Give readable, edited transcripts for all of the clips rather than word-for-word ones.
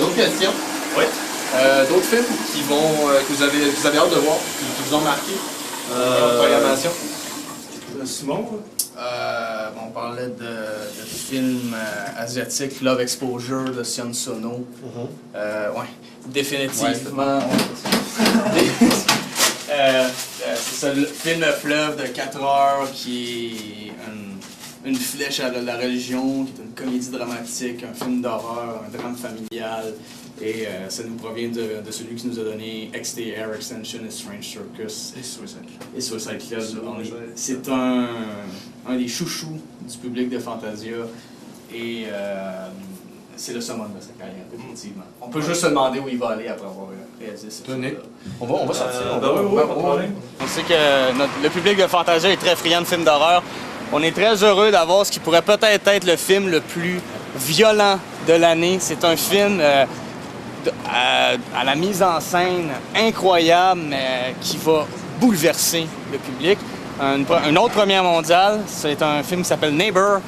D'autres questions? Oui. D'autres films que vous avez hâte de voir, qui vous ont marqué en programmation? Simon? On parlait de films asiatiques, Love Exposure de Sion Sono. Ouais, définitivement. C'est ça, le film fleuve de 4 heures qui est une flèche à la religion, qui est une comédie dramatique, un film d'horreur, un drame familial. Et ça nous provient de celui qui nous a donné XTR, Extension et Strange Circus. Et Suicide Club. C'est un des chouchous du public de Fantasia. Et c'est le summum de sa carrière, définitivement. On peut juste se demander où il va aller après avoir réalisé ce film. On va sortir. On sait que le public de Fantasia est très friand de films d'horreur. On est très heureux d'avoir ce qui pourrait peut-être être le film le plus violent de l'année. C'est un film à la mise en scène incroyable, mais qui va bouleverser le public. Une autre première mondiale, c'est un film qui s'appelle Neighbor,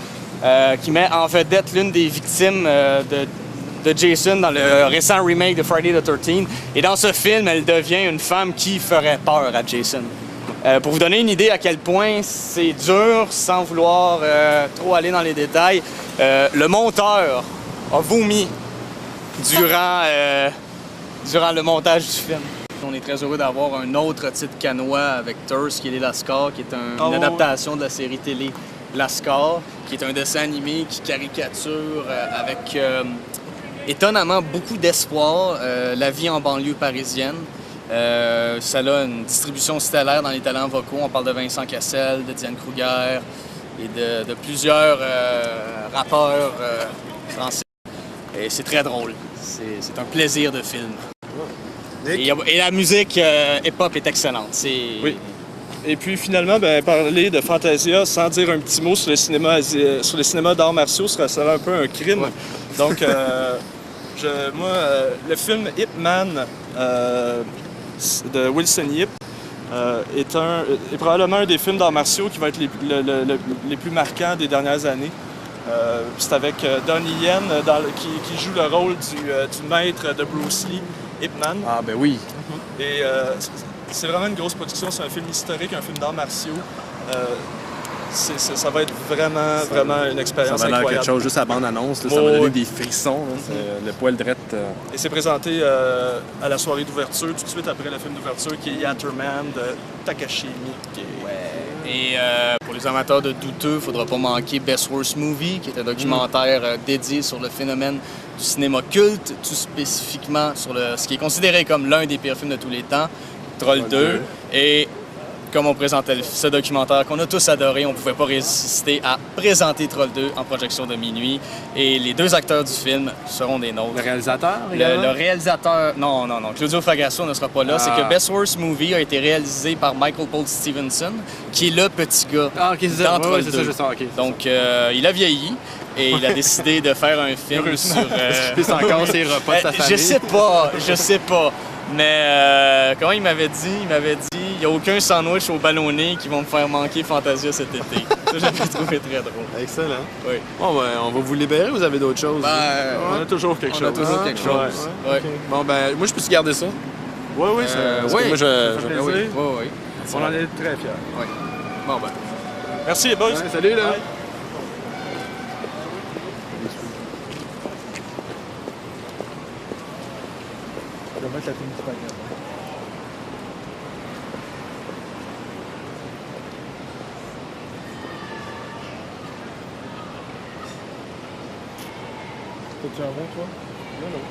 qui met en vedette l'une des victimes de Jason dans le récent remake de Friday the 13th. Et dans ce film, elle devient une femme qui ferait peur à Jason. Pour vous donner une idée à quel point c'est dur, sans vouloir trop aller dans les détails, le monteur a vomi durant le montage du film. On est très heureux d'avoir un autre titre canois avec Thirst, qui est Lascar, qui est une adaptation de la série télé Lascar, qui est un dessin animé qui caricature avec étonnamment beaucoup d'espoir la vie en banlieue parisienne. Ça a une distribution stellaire dans les talents vocaux. On parle de Vincent Cassel, de Diane Kruger et de plusieurs rappeurs français. Et c'est très drôle. C'est un plaisir de film. Et la musique hip-hop est excellente. Oui. Et puis finalement, parler de Fantasia sans dire un petit mot sur le cinéma d'arts martiaux serait un peu un crime. Ouais. Donc, le film Ip Man de Wilson Yip est probablement un des films d'arts martiaux qui va être les plus marquants des dernières années. C'est avec Donnie Yen qui joue le rôle du maître de Bruce Lee, Ip Man. Ah ben oui. Et c'est vraiment une grosse production, c'est un film historique, un film d'arts martiaux. Ça va être vraiment une expérience incroyable. Ça va l'air quelque chose, juste à la bande-annonce, ça m'a donné des frissons, le poil drette. Et c'est présenté à la soirée d'ouverture, tout de suite après le film d'ouverture, qui est Yatterman de Takashi Miike. Et pour les amateurs de douteux, il ne faudra pas manquer Best Worst Movie, qui est un documentaire dédié sur le phénomène du cinéma culte, tout spécifiquement sur ce qui est considéré comme l'un des pires films de tous les temps, Troll 2. Et comme on présentait ce documentaire qu'on a tous adoré, on ne pouvait pas résister à présenter Troll 2 en projection de minuit. Et les deux acteurs du film seront des nôtres. Le réalisateur? Le réalisateur... Non. Claudio Fragasso ne sera pas là. C'est que Best Worst Movie a été réalisé par Michael Paul Stevenson, qui est le petit gars dans Troll 2. C'est ça, okay. Donc, il a vieilli. Et il a décidé de faire un film sur... C'est encore ses repas de sa famille. Je sais pas. Mais comment il m'avait dit, il n'y a aucun sandwich au ballonné qui vont me faire manquer Fantasia cet été. Ça, j'avais trouvé très drôle. Excellent. Oui. Bon, on va vous libérer ou vous avez d'autres choses? On a toujours quelque chose. Ouais. Bon, moi, je peux-tu garder ça? Oui. Moi, Oui. On en est très fiers. Oui. Bon, merci les boys. Ouais, salut, là. Bye. Je vais mettre la tune du paquet. T'as-tu un bon, toi? Non.